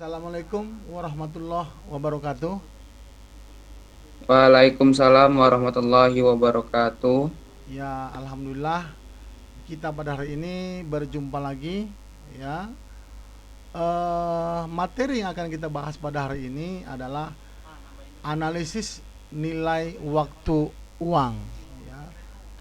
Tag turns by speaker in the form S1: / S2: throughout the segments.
S1: Assalamualaikum warahmatullahi wabarakatuh.
S2: Waalaikumsalam warahmatullahi wabarakatuh.
S1: Ya, alhamdulillah kita pada hari ini berjumpa lagi ya. Materi yang akan kita bahas pada hari ini adalah analisis nilai waktu uang ya.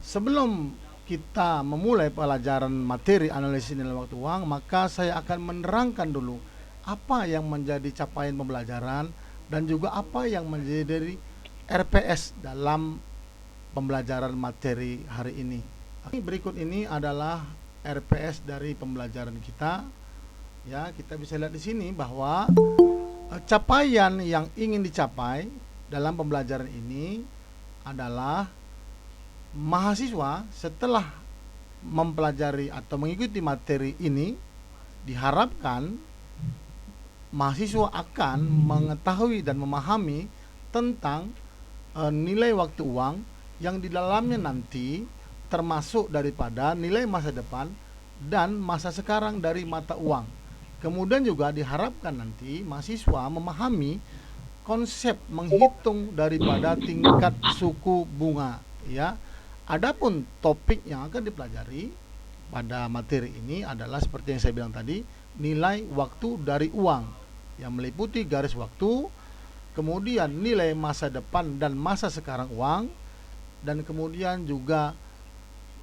S1: Sebelum kita memulai pelajaran materi analisis nilai waktu uang, maka saya akan menerangkan dulu apa yang menjadi capaian pembelajaran dan juga apa yang menjadi RPS dalam pembelajaran materi hari ini. Berikut ini adalah RPS dari pembelajaran kita. Ya, kita bisa lihat di sini bahwa capaian yang ingin dicapai dalam pembelajaran ini adalah mahasiswa setelah mempelajari atau mengikuti materi ini, diharapkan mahasiswa akan mengetahui dan memahami tentang nilai waktu uang yang di dalamnya nanti termasuk daripada nilai masa depan dan masa sekarang dari mata uang. Kemudian juga diharapkan nanti mahasiswa memahami konsep menghitung daripada tingkat suku bunga ya. Adapun topik yang akan dipelajari pada materi ini adalah seperti yang saya bilang tadi, nilai waktu dari uang yang meliputi garis waktu, kemudian nilai masa depan dan masa sekarang uang, dan kemudian juga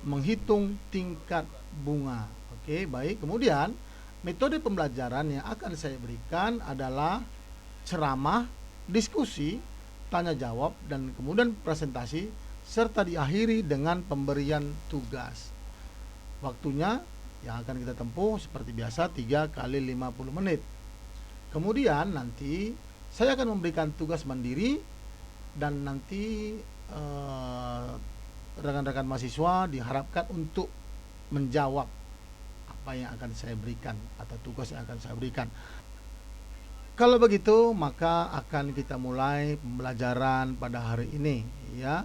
S1: menghitung tingkat bunga. Oke, baik. Kemudian metode pembelajaran yang akan saya berikan adalah ceramah, diskusi, tanya jawab, dan kemudian presentasi, serta diakhiri dengan pemberian tugas. Waktunya yang akan kita tempuh seperti biasa 3 kali 50 menit. Kemudian nanti saya akan memberikan tugas mandiri dan nanti rekan-rekan mahasiswa diharapkan untuk menjawab apa yang akan saya berikan atau tugas yang akan saya berikan. Kalau begitu, maka akan kita mulai pembelajaran pada hari ini ya.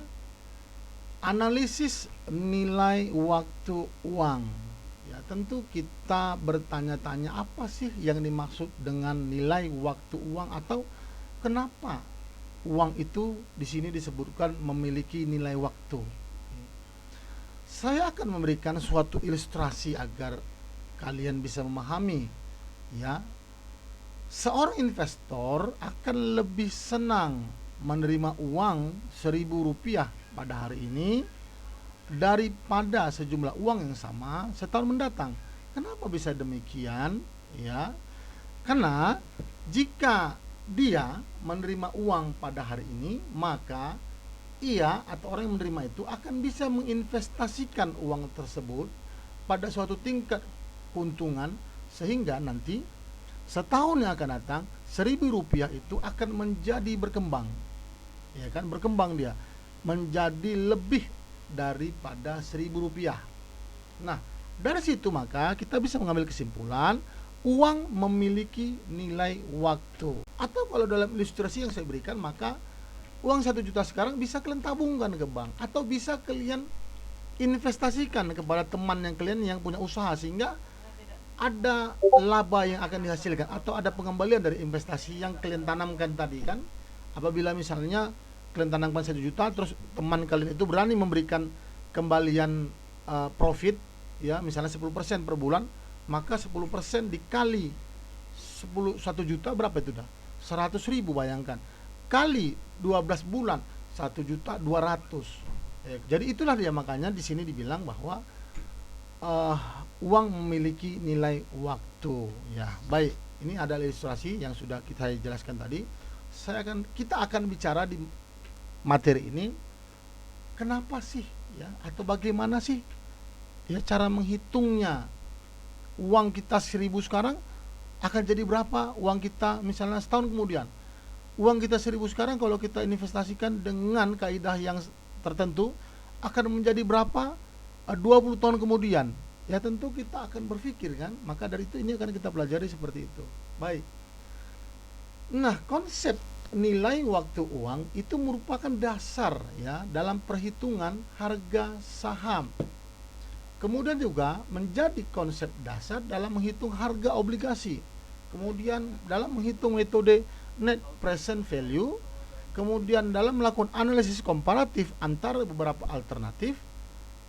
S1: Analisis nilai waktu uang. Ya, tentu kita bertanya-tanya apa sih yang dimaksud dengan nilai waktu uang atau kenapa uang itu di sini disebutkan memiliki nilai waktu. Saya akan memberikan suatu ilustrasi agar kalian bisa memahami ya. Seorang investor akan lebih senang menerima uang 1.000 rupiah pada hari ini daripada sejumlah uang yang sama setahun mendatang. Kenapa bisa demikian? Ya, karena jika dia menerima uang pada hari ini, maka ia atau orang yang menerima itu akan bisa menginvestasikan uang tersebut pada suatu tingkat keuntungan sehingga nanti setahun yang akan datang 1.000 rupiah itu akan menjadi berkembang, ya kan, berkembang dia menjadi lebih daripada 1.000 rupiah. Nah, dari situ maka kita bisa mengambil kesimpulan uang memiliki nilai waktu. Atau kalau dalam ilustrasi yang saya berikan, maka uang 1 juta sekarang bisa kalian tabungkan ke bank atau bisa kalian investasikan kepada teman yang kalian yang punya usaha sehingga ada laba yang akan dihasilkan atau ada pengembalian dari investasi yang kalian tanamkan tadi kan. Apabila misalnya kalian tanamkan 1 juta terus teman kalian itu berani memberikan kembalian profit ya, misalnya 10% per bulan, maka 10% dikali 1 juta berapa itu dah? 100.000, bayangkan. Kali 12 bulan 1.200.000. Jadi itulah dia, makanya di sini dibilang bahwa uh, uang memiliki nilai waktu ya. Baik, ini adalah ilustrasi yang sudah kita jelaskan tadi. Kita akan bicara di materi ini kenapa sih ya, atau bagaimana sih ya cara menghitungnya. Uang kita 1.000 sekarang akan jadi berapa uang kita misalnya setahun kemudian. Uang kita 1.000 sekarang kalau kita investasikan dengan kaidah yang tertentu akan menjadi berapa 20 tahun kemudian. Ya tentu kita akan berpikir kan, maka dari itu ini akan kita pelajari seperti itu. Baik. Nah, konsep nilai waktu uang itu merupakan dasar ya dalam perhitungan harga saham. Kemudian juga menjadi konsep dasar dalam menghitung harga obligasi. kemudian dalam menghitung metode net present value, kemudian dalam melakukan analisis komparatif antara beberapa alternatif,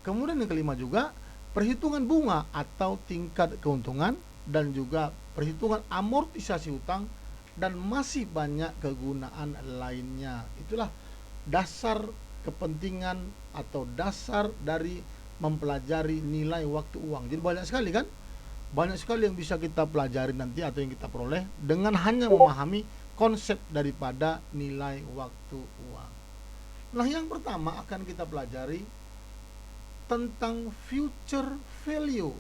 S1: kemudian yang kelima juga perhitungan bunga atau tingkat keuntungan, dan juga perhitungan amortisasi hutang, dan masih banyak kegunaan lainnya. Itulah dasar kepentingan atau dasar dari mempelajari nilai waktu uang. Jadi banyak sekali kan? Banyak sekali yang bisa kita pelajari nanti atau yang kita peroleh dengan hanya memahami konsep daripada nilai waktu uang. Nah, yang pertama akan kita pelajari tentang future value.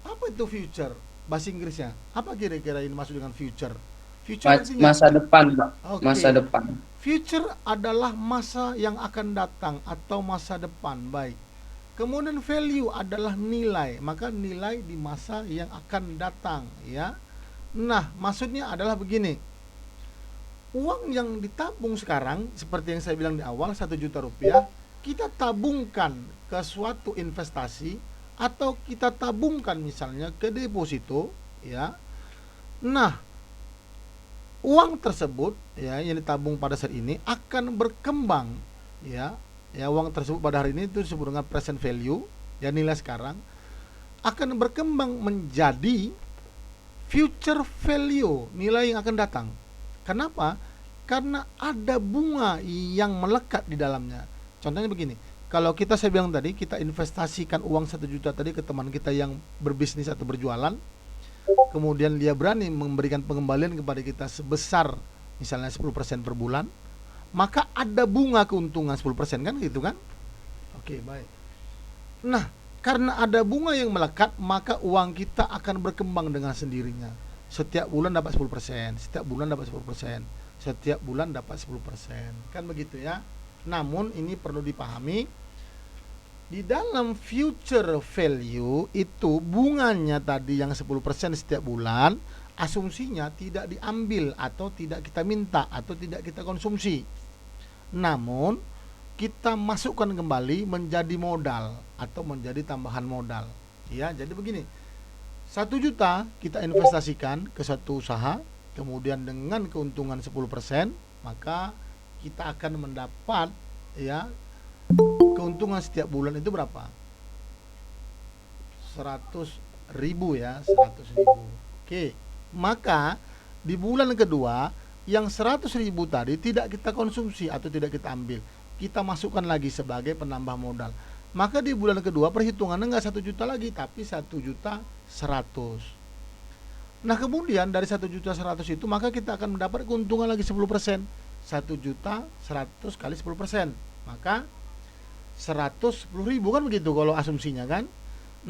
S1: Apa itu future? Bahasa Inggrisnya. Apa kira-kira ini maksud dengan future? Future artinya
S2: Masa depan, Pak. Masa
S1: oke.
S2: depan.
S1: Future adalah masa yang akan datang atau masa depan. Baik. Kemudian value adalah nilai, maka nilai di masa yang akan datang, ya. Nah, maksudnya adalah begini. Uang yang ditabung sekarang, seperti yang saya bilang di awal, 1 juta rupiah, kita tabungkan ke suatu investasi atau kita tabungkan misalnya ke deposito, ya. Nah, uang tersebut ya yang ditabung pada saat ini akan berkembang, ya. Ya, uang tersebut pada hari ini itu disebut dengan present value, ya, nilai sekarang akan berkembang menjadi future value, nilai yang akan datang. Kenapa? Karena ada bunga yang melekat di dalamnya. Contohnya begini, kalau saya bilang tadi, kita investasikan uang 1 juta tadi ke teman kita yang berbisnis atau berjualan, kemudian dia berani memberikan pengembalian kepada kita sebesar misalnya 10% per bulan, maka ada bunga keuntungan 10% kan, gitu kan? Oke, baik. Nah, karena ada bunga yang melekat, maka uang kita akan berkembang dengan sendirinya. Setiap bulan dapat 10%, setiap bulan dapat 10%, setiap bulan dapat 10%. Kan begitu ya. Namun ini perlu dipahami, di dalam future value itu bunganya tadi yang 10% setiap bulan, asumsinya tidak diambil atau tidak kita minta atau tidak kita konsumsi. Namun kita masukkan kembali menjadi modal atau menjadi tambahan modal. Ya, jadi begini. 1 juta kita investasikan ke satu usaha, kemudian dengan keuntungan 10%, maka kita akan mendapat, ya, keuntungan setiap bulan itu berapa? 100.000, ya, 100.000. Oke. Maka di bulan kedua yang 100.000 tadi tidak kita konsumsi atau tidak kita ambil, kita masukkan lagi sebagai penambah modal. Maka di bulan kedua perhitungannya nggak 1 juta lagi, tapi 1.100.000. Nah, kemudian dari 1.100.000 itu maka kita akan mendapat keuntungan lagi 10%. 1.100.000 kali 10%, maka 110.000 kan begitu kalau asumsinya kan.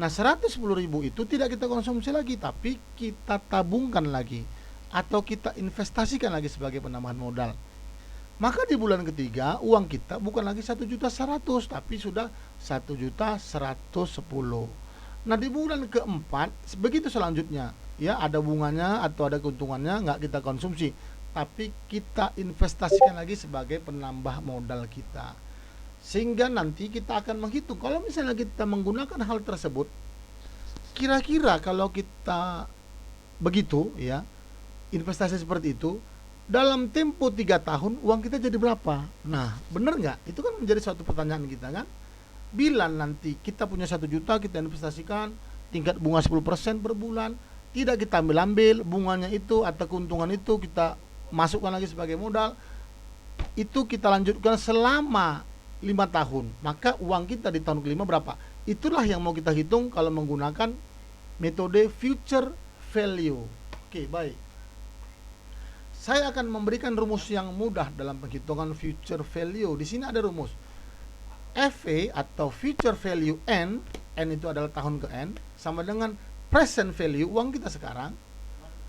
S1: Nah, 110.000 itu tidak kita konsumsi lagi, tapi kita tabungkan lagi atau kita investasikan lagi sebagai penambahan modal. Maka di bulan ketiga uang kita bukan lagi 1.100.000, tapi sudah 1.110.000. Nah, di bulan keempat begitu selanjutnya, ya, ada bunganya atau ada keuntungannya, nggak kita konsumsi, tapi kita investasikan lagi sebagai penambah modal kita. Sehingga nanti kita akan menghitung kalau misalnya kita menggunakan hal tersebut, kira-kira kalau kita begitu, ya, investasi seperti itu dalam tempo 3 tahun uang kita jadi berapa? Nah, benar nggak? Itu kan menjadi suatu pertanyaan kita kan. Bila nanti kita punya 1 juta, kita investasikan tingkat bunga 10% per bulan, tidak kita ambil bunganya itu atau keuntungan itu kita masukkan lagi sebagai modal, itu kita lanjutkan selama 5 tahun, maka uang kita di tahun kelima berapa? Itulah yang mau kita hitung kalau menggunakan metode future value. Oke, baik. Saya akan memberikan rumus yang mudah dalam penghitungan future value. Di sini ada rumus. FV atau future value N itu adalah tahun ke N, sama dengan present value uang kita sekarang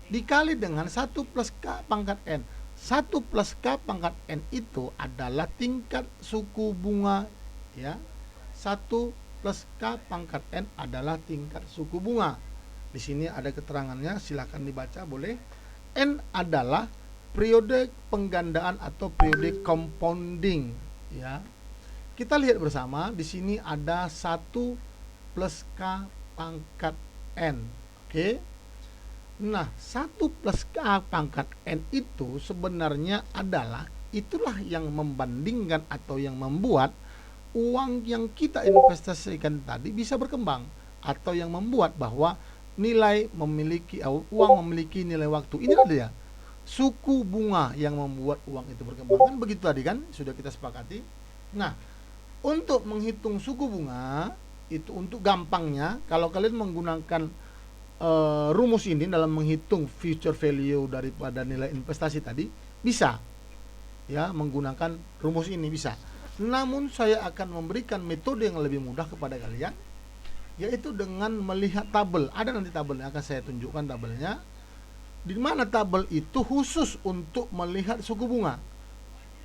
S1: dikali dengan 1 plus K pangkat N. 1 plus K pangkat N itu adalah tingkat suku bunga, ya. 1 plus K pangkat N adalah tingkat suku bunga. Di sini ada keterangannya, silakan dibaca boleh. N adalah periode penggandaan atau periode compounding, ya. Kita lihat bersama, di sini ada 1 plus K pangkat N. Oke. Nah, 1 plus K pangkat N itu sebenarnya adalah itulah yang membandingkan atau yang membuat uang yang kita investasikan tadi bisa berkembang, atau yang membuat bahwa uang memiliki nilai waktu. Ini ada ya, suku bunga yang membuat uang itu berkembang. Kan begitu tadi kan sudah kita sepakati. Nah, untuk menghitung suku bunga itu, untuk gampangnya kalau kalian menggunakan rumus ini dalam menghitung future value daripada nilai investasi tadi, bisa ya menggunakan rumus ini bisa. Namun saya akan memberikan metode yang lebih mudah kepada kalian, yaitu dengan melihat tabel. Ada nanti tabelnya, akan saya tunjukkan tabelnya, di mana tabel itu khusus untuk melihat suku bunga.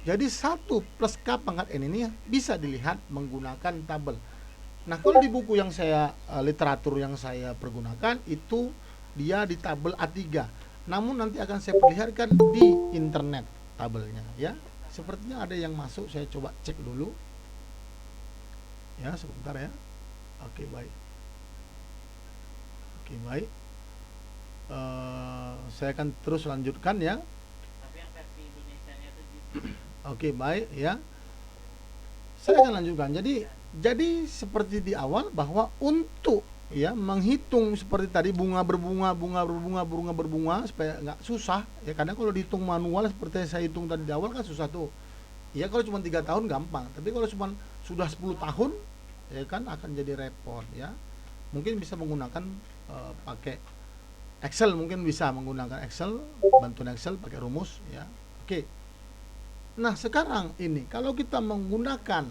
S1: Jadi 1 plus K pangkat N ini bisa dilihat menggunakan tabel. Nah, kalau di buku yang saya literatur yang saya pergunakan itu dia di tabel A3. Namun nanti akan saya perlihatkan di internet tabelnya ya. Sepertinya ada yang masuk, saya coba cek dulu. Ya, sebentar ya. Oke, baik. Oke, baik. Saya akan terus lanjutkan ya. Oke, baik ya. Saya akan lanjutkan. Jadi seperti di awal bahwa untuk ya menghitung seperti tadi bunga berbunga supaya nggak susah ya. Kadang kalau dihitung manual seperti yang saya hitung tadi di awal kan susah tuh. Ya kalau cuma 3 tahun gampang, tapi kalau cuma sudah 10 tahun ya kan akan jadi repot ya. Mungkin bisa menggunakan pakai Excel, mungkin bisa menggunakan Excel, bantuan Excel pakai rumus ya. Oke. Nah, sekarang ini kalau kita menggunakan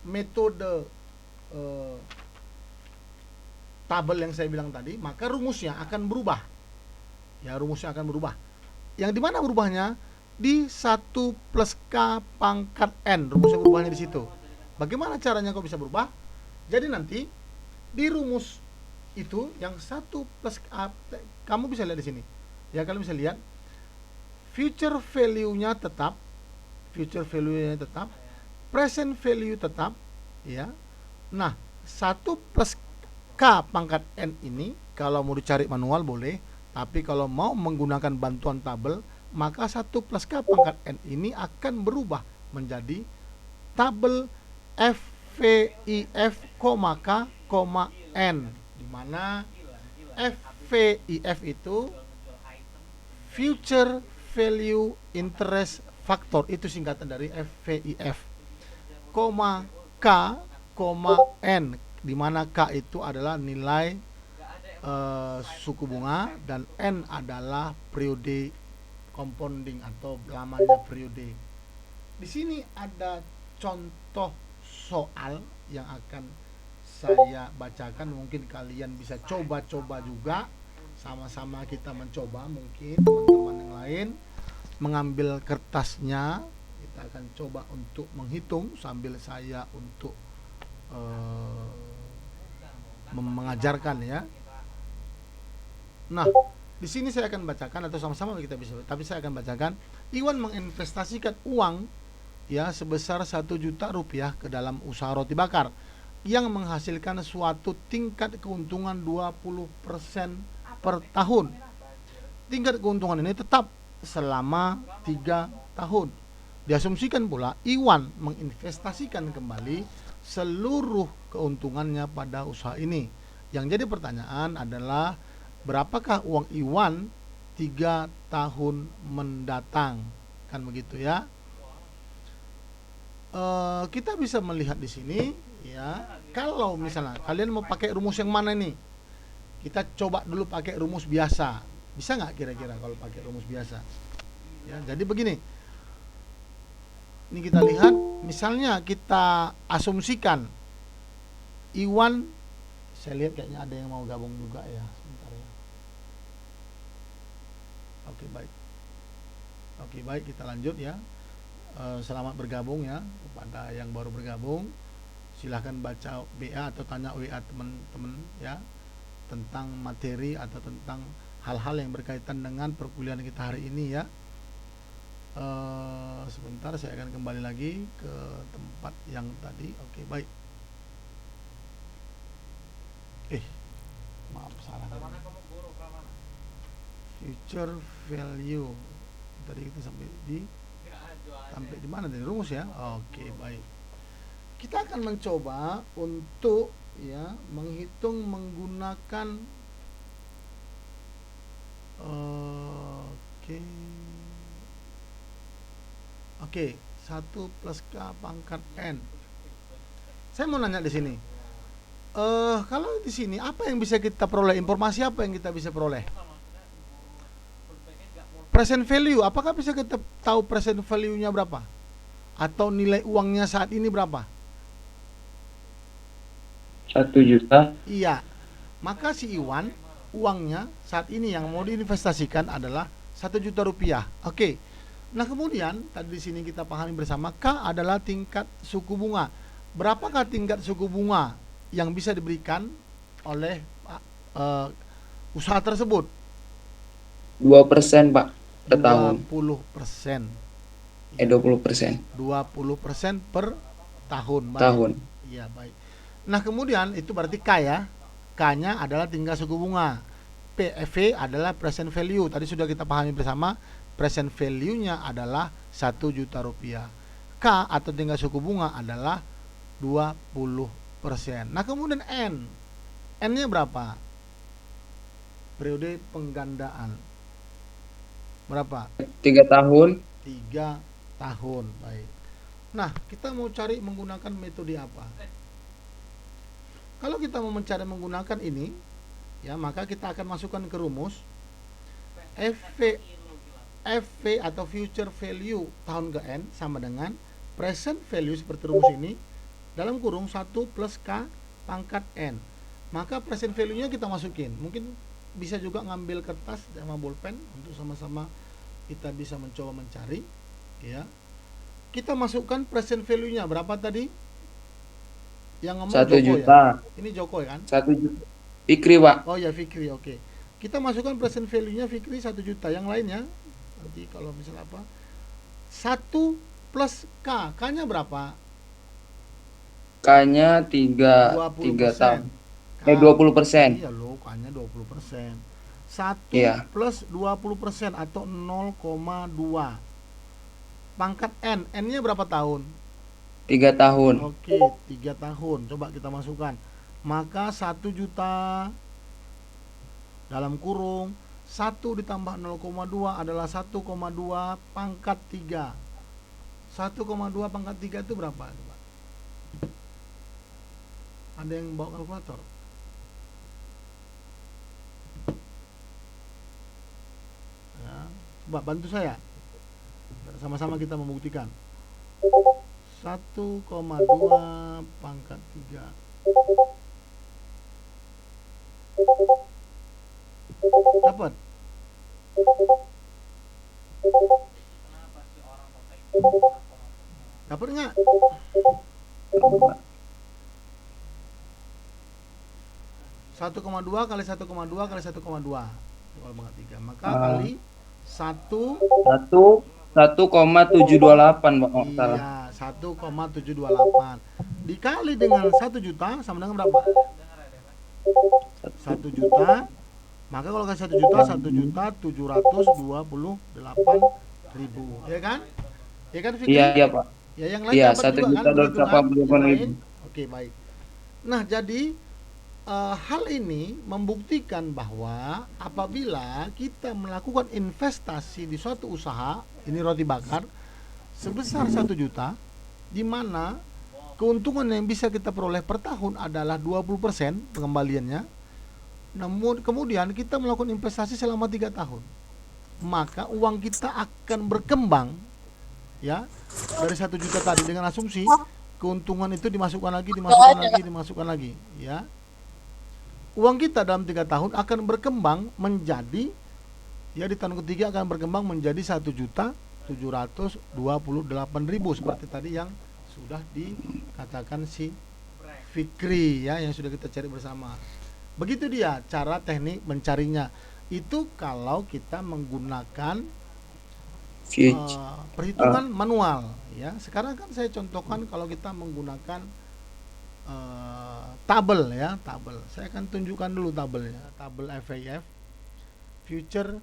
S1: metode tabel yang saya bilang tadi, maka rumusnya akan berubah. Ya, rumusnya akan berubah. Yang dimana berubahnya? Di 1 plus K pangkat N. Rumusnya berubahnya di situ. Bagaimana caranya kok bisa berubah? Jadi nanti di rumus itu yang 1 plus K, kamu bisa lihat di sini. Ya, kalian bisa lihat future value-nya tetap, present value tetap, ya. Nah, 1 plus K pangkat N ini kalau mau dicari manual boleh, tapi kalau mau menggunakan bantuan tabel, maka 1 plus K pangkat N ini akan berubah menjadi tabel FVIF, K, N, di mana FVIF itu future value interest factor, itu singkatan dari FVIF, K, N, di mana K itu adalah nilai suku bunga dan N adalah periode compounding atau lamanya periode. Di sini ada contoh soal yang akan saya bacakan, mungkin kalian bisa coba-coba juga, sama-sama kita mencoba. Mungkin teman-teman yang lain mengambil kertasnya, kita akan coba untuk menghitung sambil saya untuk mengajarkan ya. Nah, di sini saya akan bacakan, atau sama-sama kita bisa, tapi saya akan bacakan. Iwan menginvestasikan uang ya sebesar 1 juta rupiah ke dalam usaha roti bakar yang menghasilkan suatu tingkat keuntungan 20% per tahun. Tingkat keuntungan ini tetap selama 3 tahun. Diasumsikan pula Iwan menginvestasikan kembali seluruh keuntungannya pada usaha ini. Yang jadi pertanyaan adalah berapakah uang Iwan 3 tahun mendatang? Kan begitu ya. Kita bisa melihat di sini ya. Kalau misalnya kalian mau pakai rumus yang mana nih? Kita coba dulu pakai rumus biasa. Bisa nggak kira-kira kalau pakai rumus biasa? Ya, jadi begini. Ini kita lihat, misalnya kita asumsikan Iwan, saya lihat kayaknya ada yang mau gabung juga ya. Sebentar ya. Oke, baik. Oke, baik, kita lanjut ya. Selamat bergabung ya kepada yang baru bergabung. Silahkan baca BA atau tanya WA teman-teman ya tentang materi atau tentang hal-hal yang berkaitan dengan perkuliahan kita hari ini ya. Sebentar, saya akan kembali lagi ke tempat yang tadi. Oke, baik. Maaf, salah tadi. Future value. Tadi kita sampai di mana tadi rumus ya? Oke, baik. Kita akan mencoba untuk ya menghitung menggunakan oke. Oke, 1 plus K pangkat N. Saya mau nanya di sini. Kalau di sini apa yang bisa kita peroleh? Informasi apa yang kita bisa peroleh? Present value, apakah bisa kita tahu present value-nya berapa? Atau nilai uangnya saat ini berapa?
S2: 1 juta.
S1: Iya. Maka si Iwan uangnya saat ini yang mau diinvestasikan adalah 1 juta rupiah. Oke. Nah, kemudian tadi di sini kita pahami bersama K adalah tingkat suku bunga. Berapakah tingkat suku bunga yang bisa diberikan oleh usaha tersebut?
S2: 2%, Pak, per tahun.
S1: 20%.
S2: 20%.
S1: 20% per tahun. Baik.
S2: Tahun.
S1: Iya, baik. Nah, kemudian itu berarti K ya. K-nya adalah tingkat suku bunga. PV adalah present value. Tadi sudah kita pahami bersama, present value-nya adalah 1 juta rupiah. K atau tingkat suku bunga adalah 20%. Nah, kemudian N. N-nya berapa? Periode penggandaan. Berapa?
S2: 3 tahun.
S1: 3 tahun. Baik. Nah, kita mau cari menggunakan metode apa? Kalau kita mau mencari menggunakan ini, ya, maka kita akan masukkan ke rumus FV atau future value tahun ke N sama dengan present value seperti rumus ini dalam kurung 1 plus K pangkat N. Maka present value-nya kita masukin. Mungkin bisa juga ngambil kertas sama bolpen untuk sama-sama kita bisa mencoba mencari, ya. Kita masukkan present value-nya berapa tadi? Yang ngomong
S2: 1
S1: Joko
S2: juta.
S1: ya? Ini Joko ya kan?
S2: 1 juta. Fikri, Pak.
S1: Oh ya, Fikri, oke. Kita masukkan present value-nya Fikri 1 juta. Yang lainnya nanti kalau misal apa? 1 plus K. K-nya berapa?
S2: K-nya 3 tahun. 20%.
S1: Iya loh, K-nya 20%. 1
S2: Iya.
S1: plus 20% atau 0,2. Pangkat N. N-nya berapa tahun?
S2: 3 tahun.
S1: Oke, 3 tahun. Coba kita masukkan. Maka 1 juta dalam kurung 1 ditambah 0,2 adalah 1,2 pangkat 3. 1,2 pangkat 3 itu berapa? Coba. Ada yang bawa kalkulator? Ya, coba bantu saya. Sama-sama kita membuktikan. 1,2 pangkat 3. Dapat? Dapat nggak? 1,2 kali 1,2 kali 1,2 kalau pangkat 3. Maka kali 1
S2: 1,728, Pak. Oh, salah.
S1: iya, 1,728 dikali dengan 1 juta sama dengan berapa? 1 juta. Maka kalau kasih 1 juta, 1.728.000, ya kan? Ya kan, Fikri?
S2: Iya, Pak.
S1: Ya, yang lain
S2: Iya,
S1: dapat juga kan? Begitu kan? Yang lain? Oke, baik. Nah, jadi hal ini membuktikan bahwa apabila kita melakukan investasi di suatu usaha, ini roti bakar, sebesar 1 juta, di mana keuntungan yang bisa kita peroleh per tahun adalah 20% pengembaliannya. Namun kemudian kita melakukan investasi selama 3 tahun, maka uang kita akan berkembang, ya, dari 1 juta tadi dengan asumsi keuntungan itu dimasukkan lagi, ya. Uang kita dalam 3 tahun akan berkembang menjadi, ya, di tahun ketiga akan berkembang menjadi 1.728.000 seperti tadi yang sudah dikatakan si Fikri, ya, yang sudah kita cari bersama. Begitu dia cara teknik mencarinya. Itu kalau kita menggunakan perhitungan manual, ya. Sekarang kan saya contohkan kalau kita menggunakan tabel ya, tabel. Saya akan tunjukkan dulu tabelnya, tabel FAF, future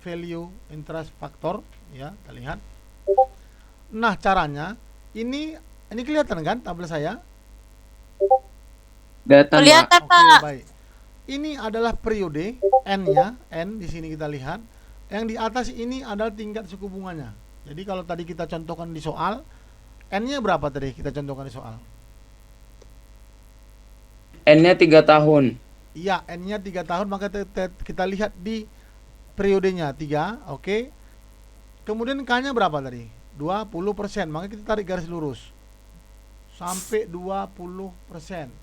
S1: value interest factor ya, kita lihat. Nah, caranya ini kelihatan kan tabel saya?
S2: Kelihatan, Pak.
S3: Kelihatan,
S1: Oke,
S3: Pak.
S1: baik. Ini adalah periode N-nya, N di sini kita lihat. Yang di atas ini adalah tingkat suku bunganya. Jadi kalau tadi kita contohkan di soal, N-nya berapa tadi kita contohkan di soal?
S2: N-nya 3 tahun.
S1: Iya, N-nya 3 tahun, maka kita lihat di periodenya 3, oke. Kemudian K-nya berapa tadi? 20%, maka kita tarik garis lurus. Sampai 20%.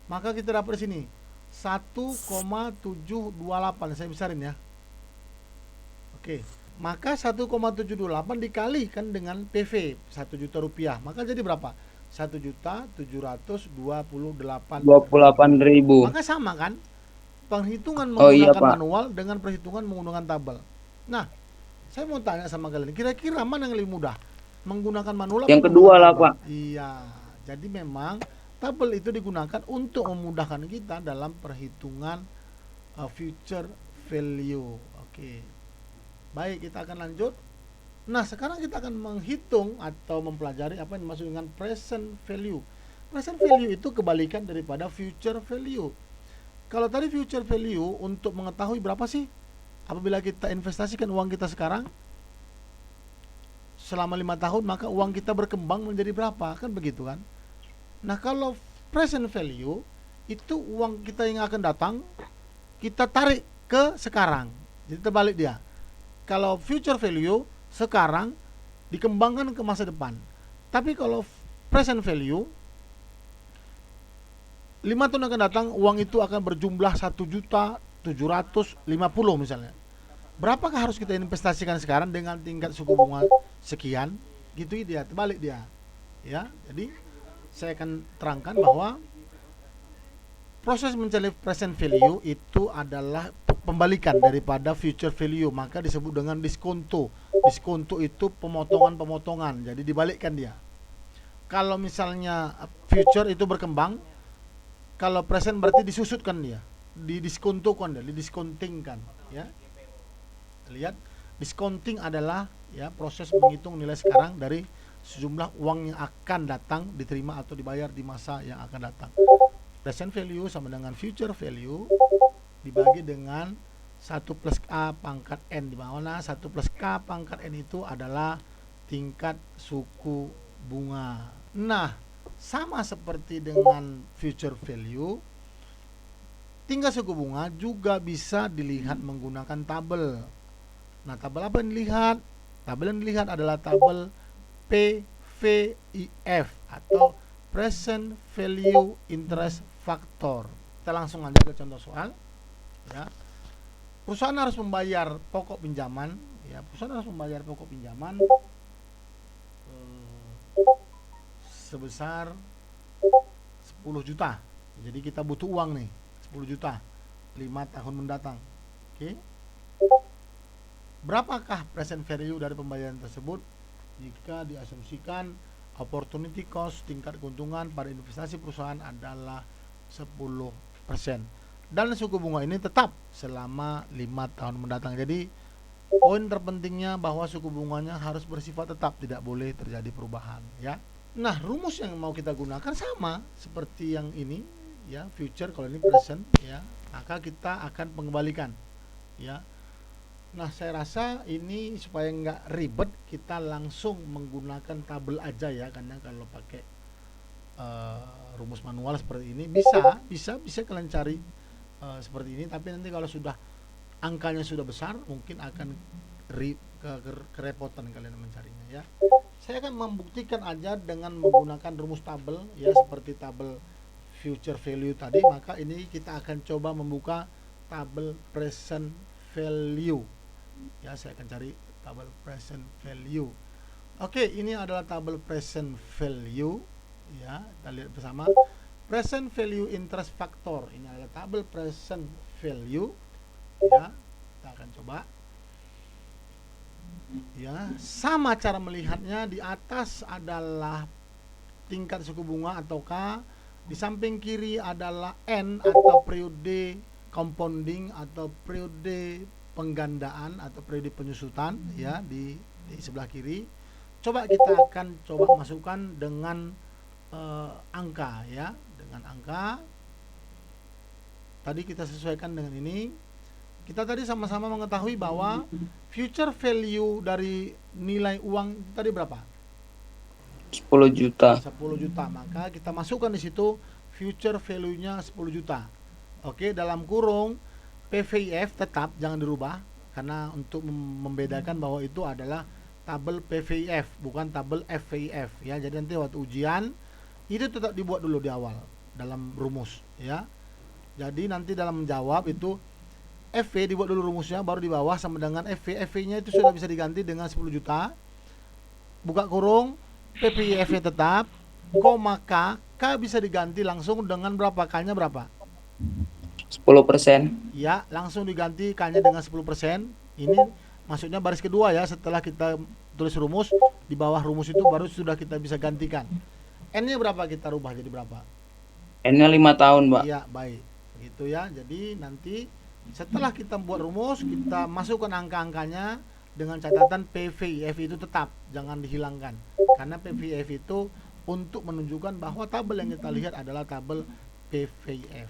S1: Maka kita dapat di sini 1,728. Saya besarin ya. Oke. Maka 1,728 dikalikan dengan PV 1 juta rupiah. Maka jadi berapa? 1.728.000. Maka sama kan? Penghitungan menggunakan manual dengan perhitungan menggunakan tabel. Nah, saya mau tanya sama kalian, kira-kira mana yang lebih mudah? Menggunakan manual?
S2: Yang kedua lah, Pak.
S1: Iya. Jadi memang tabel itu digunakan untuk memudahkan kita dalam perhitungan future value. Oke. Baik, kita akan lanjut. Nah, sekarang kita akan menghitung atau mempelajari apa yang dimaksud dengan present value. Present value itu kebalikan daripada future value. Kalau tadi future value untuk mengetahui berapa sih apabila kita investasikan uang kita sekarang selama 5 tahun, maka uang kita berkembang menjadi berapa, kan begitu kan? Nah, kalau present value itu uang kita yang akan datang kita tarik ke sekarang. Jadi terbalik dia. Kalau future value sekarang dikembangkan ke masa depan. Tapi kalau present value 5 tahun akan datang uang itu akan berjumlah 1.750.000 misalnya. Berapakah harus kita investasikan sekarang dengan tingkat suku bunga sekian? Gitu dia, terbalik dia. Ya, jadi saya akan terangkan bahwa proses mencari present value itu adalah pembalikan daripada future value, maka disebut dengan diskonto. Diskonto itu pemotongan-pemotongan, jadi dibalikkan dia. Kalau misalnya future itu berkembang, kalau present berarti disusutkan dia, didiskontokan dia, didiskontingkan ya. Lihat, discounting adalah ya proses menghitung nilai sekarang dari sejumlah uang yang akan datang diterima atau dibayar di masa yang akan datang. Present value sama dengan future value dibagi dengan 1 plus K pangkat N, di mana 1 plus K pangkat N itu adalah tingkat suku bunga. Nah, sama seperti dengan future value, tingkat suku bunga juga bisa dilihat menggunakan tabel. Nah, tabel apa yang dilihat? Tabel yang dilihat adalah tabel PVIF atau Present Value Interest Factor. Kita langsung aja ke contoh soal. Ya. Perusahaan harus membayar pokok pinjaman. Ya, perusahaan harus membayar pokok pinjaman sebesar 10 juta. Jadi kita butuh uang nih, 10 juta 5 tahun mendatang. Oke. Berapakah present value dari pembayaran tersebut jika diasumsikan opportunity cost, tingkat keuntungan pada investasi perusahaan adalah 10%. Dan suku bunga ini tetap selama 5 tahun mendatang. Jadi poin terpentingnya bahwa suku bunganya harus bersifat tetap, tidak boleh terjadi perubahan ya. Nah, rumus yang mau kita gunakan sama seperti yang ini ya, future, kalau ini present ya, maka kita akan mengembalikan ya. Nah, saya rasa ini supaya nggak ribet, kita langsung menggunakan tabel aja ya, karena kalau pakai rumus manual seperti ini bisa kalian cari seperti ini, tapi nanti kalau sudah angkanya sudah besar mungkin akan kerepotan kalian mencarinya ya. Saya akan membuktikan aja dengan menggunakan rumus tabel ya, seperti tabel future value tadi. Maka ini kita akan coba membuka tabel present value ya. Saya akan cari tabel present value. Oke, ini adalah tabel present value ya. Kita lihat bersama. Present value interest factor, ini adalah tabel present value ya. Kita akan coba ya, sama cara melihatnya. Di atas adalah tingkat suku bunga atau K, Di samping kiri adalah N atau periode compounding atau periode penggandaan atau periode penyusutan ya di sebelah kiri. Coba kita akan coba masukkan dengan angka ya, dengan angka. Tadi kita sesuaikan dengan ini. Kita tadi sama-sama mengetahui bahwa future value dari nilai uang tadi berapa?
S2: 10 juta.
S1: 10 juta. Maka kita masukkan di situ future value-nya 10 juta. Oke, dalam kurung PVIF tetap jangan dirubah karena untuk membedakan bahwa itu adalah tabel PVIF bukan tabel FVIF ya. Jadi nanti waktu ujian itu tetap dibuat dulu di awal dalam rumus ya. Jadi nanti dalam menjawab itu FV dibuat dulu rumusnya, baru di bawah sama dengan FV. FV-nya itu sudah bisa diganti dengan 10 juta. Buka kurung, PPIF-nya tetap, koma K, K bisa diganti langsung dengan berapa? K-nya berapa?
S2: 10%.
S1: Ya, langsung diganti K-nya dengan 10%. Ini maksudnya baris kedua ya, setelah kita tulis rumus, di bawah rumus itu baru sudah kita bisa gantikan. N-nya berapa kita rubah jadi berapa?
S2: N-nya 5 tahun, Pak.
S1: Iya, baik. Begitu ya. Jadi nanti setelah kita buat rumus, kita masukkan angka-angkanya dengan catatan PVIF itu tetap, jangan dihilangkan. Karena PVIF itu untuk menunjukkan bahwa tabel yang kita lihat adalah tabel PVIF.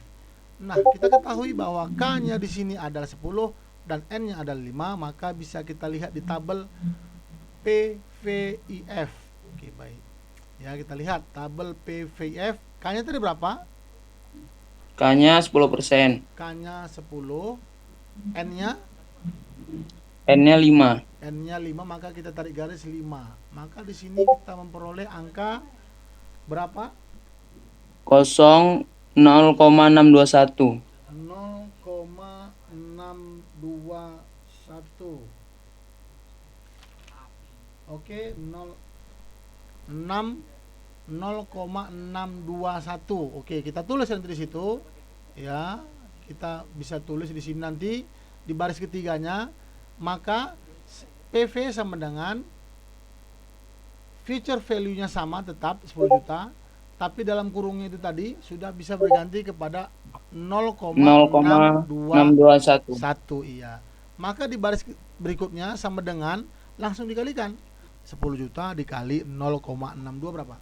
S1: Nah, kita ketahui bahwa K-nya di sini adalah 10 dan N-nya adalah 5, maka bisa kita lihat di tabel PVIF. Oke, baik. Ya, kita lihat tabel PVIF. K-nya tadi berapa?
S2: K-nya 10%.
S1: K-nya 10, N-nya
S2: N-nya 5.
S1: N-nya 5, maka kita tarik garis 5. Maka di sini kita memperoleh angka berapa?
S2: 0,621.
S1: 0,621. Oke, 0,621. Oke, kita tulis nanti di situ. Ya, kita bisa tulis di sini nanti di baris ketiganya. Maka PV sama dengan future value-nya sama tetap 10 juta, tapi dalam kurungnya itu tadi sudah bisa berganti kepada 0,621. Iya. Maka di baris berikutnya sama dengan langsung dikalikan 10 juta dikali 0,62 berapa?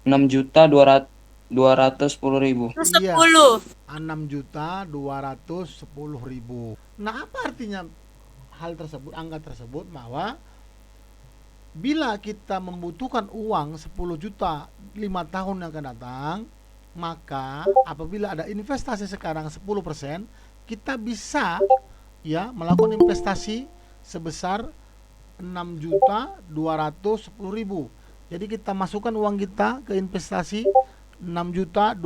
S2: 6.210.000.
S3: 10.
S1: Iya, 6.210.000. Nah, apa artinya hal tersebut, angka tersebut? Bahwa bila kita membutuhkan uang 10 juta 5 tahun yang akan datang, maka apabila ada investasi sekarang 10%, kita bisa ya melakukan investasi sebesar 6.210.000. Jadi kita masukkan uang kita ke investasi 6.210.000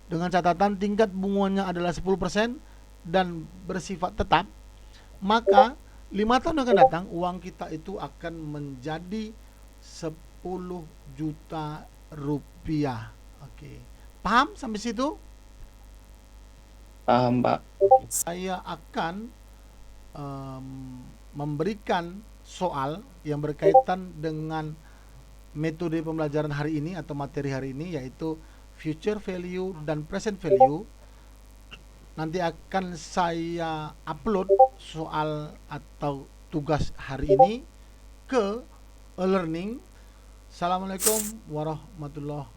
S1: dengan catatan tingkat bunganya adalah 10% dan bersifat tetap. Maka 5 tahun akan datang uang kita itu akan menjadi 10 juta rupiah. Oke. Paham sampai situ?
S2: Paham, Pak.
S1: Saya akan memberikan soal yang berkaitan dengan metode pembelajaran hari ini atau materi hari ini, yaitu future value dan present value. Nanti akan saya upload soal atau tugas hari ini ke e-learning. Assalamualaikum warahmatullahi